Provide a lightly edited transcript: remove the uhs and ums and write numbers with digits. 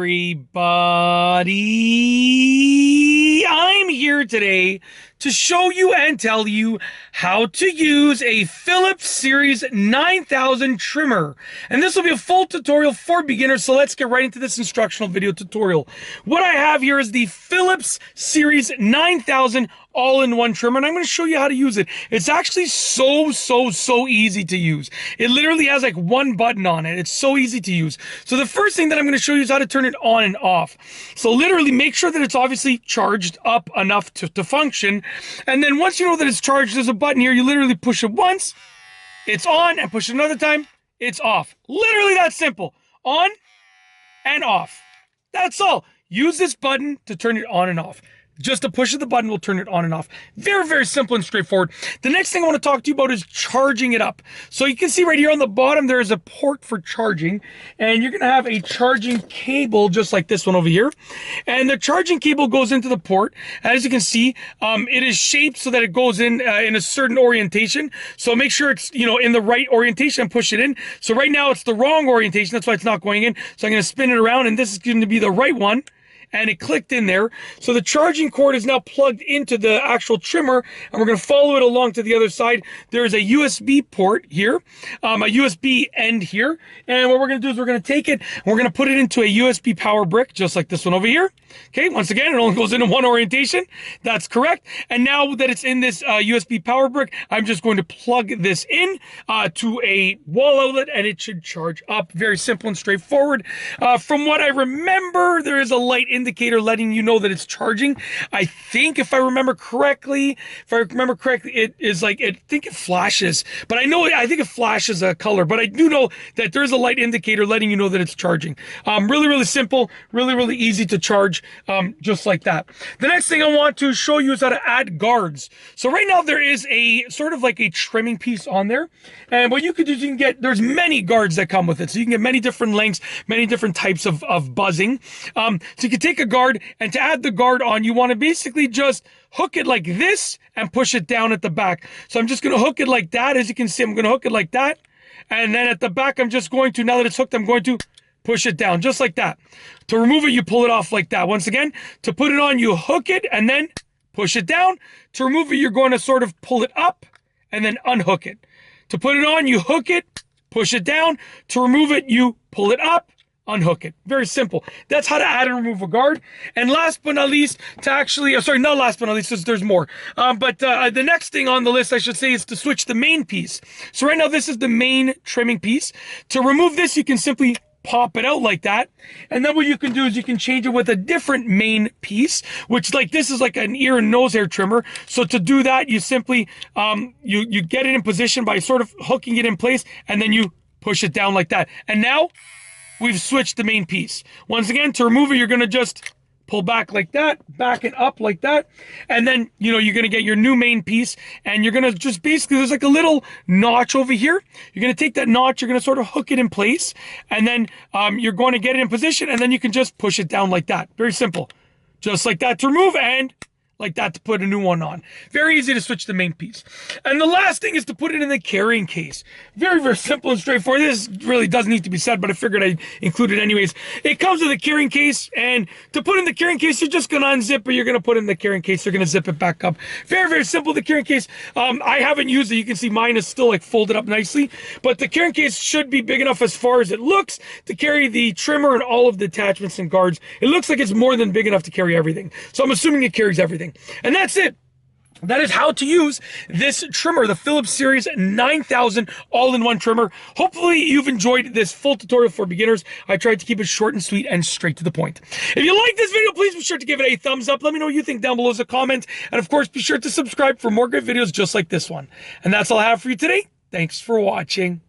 everybody. I'm here today to show you and tell you how to use a Philips Series 9000 trimmer. And this will be a full tutorial for beginners, so let's get right into this instructional video tutorial. What I have here is the Philips Series 9000 all-in-one trimmer, and I'm going to show you how to use it. It's actually so easy to use. It literally has like one button on it. It's so easy to use. So the first thing that I'm going to show you is how to turn it on and off. So literally make sure that it's obviously charged up enough to function. And then once you know that it's charged, there's a button here. You literally push it once, it's on, and push it another time, it's off. Literally that simple. On and off. That's all. Use this button to turn it on and off. Just a push of the button will turn it on and off. Very simple and straightforward. The next thing I want to talk to you about is charging it up. So you can see right here on the bottom, there is a port for charging, and you're going to have a charging cable just like this one over here. And the charging cable goes into the port. As you can see, it is shaped so that it goes in a certain orientation. So make sure it's, in the right orientation and push it in. So right now it's the wrong orientation. That's why it's not going in. So I'm going to spin it around, and this is going to be the right one. And it clicked in there. So the charging cord is now plugged into the actual trimmer, and we're going to follow it along to the other side. There's a USB port here, a USB end here. And what we're going to do is we're going to take it and we're going to put it into a USB power brick, just like this one over here. Okay, once again, it only goes into one orientation. That's correct. And now that it's in this USB power brick, I'm just going to plug this in to a wall outlet, and it should charge up. Very simple and straightforward. From what I remember, there is a light indicator letting you know that it's charging. I think if I remember correctly, it is like, I think it flashes, but I think it flashes a color, but I do know that there's a light indicator letting you know that it's charging. Really simple, really easy to charge, just like that. The next thing I want to show you is how to add guards. So right now there is a sort of like a trimming piece on there, and what you could do is there's many guards that come with it. So you can get many different lengths, many different types of buzzing. So you can take a guard, and to add the guard on, you want to basically just hook it like this and push it down at the back. So I'm just going to hook it like that. As you can see, I'm going to hook it like that. And then at the back, I'm just going to, now that it's hooked, I'm going to push it down just like that. To remove it, you pull it off like that. Once again, to put it on, you hook it and then push it down. To remove it, you're going to sort of pull it up and then unhook it. To put it on, you hook it, push it down. To remove it, you pull it up, unhook it. Very simple. That's how to add and remove a guard. And last but not least, not last but not least, there's more. But the next thing on the list, I should say, is to switch the main piece. So right now, this is the main trimming piece. To remove this, you can simply pop it out like that. And then what you can do is you can change it with a different main piece, which like this is like an ear and nose hair trimmer. So to do that, you simply, you get it in position by sort of hooking it in place, and then you push it down like that. And now we've switched the main piece. Once again, to remove it, you're going to just pull back like that, back it up like that. And then, you're going to get your new main piece, and you're going to just basically, there's like a little notch over here. You're going to take that notch, you're going to sort of hook it in place, and then you're going to get it in position, and then you can just push it down like that. Very simple. Just like that to remove, and like that to put a new one on. Very easy to switch the main piece. And the last thing is to put it in the carrying case. Very simple and straightforward. This really doesn't need to be said, but I figured I'd include it anyways. It comes with a carrying case, and to put in the carrying case, you're just going to unzip it. You're going to put it in the carrying case. You're going to zip it back up. Very simple. The carrying case, I haven't used it. You can see mine is still like folded up nicely, but the carrying case should be big enough as far as it looks to carry the trimmer and all of the attachments and guards. It looks like it's more than big enough to carry everything. So I'm assuming it carries everything. And that's it. That is how to use this trimmer, the Philips Series 9000 all-in-one trimmer. Hopefully you've enjoyed this full tutorial for beginners. I tried to keep it short and sweet and straight to the point. If you like this video, please be sure to give it a thumbs up. Let me know what you think down below as a comment. And of course, be sure to subscribe for more great videos just like this one. And that's all I have for you today. Thanks for watching.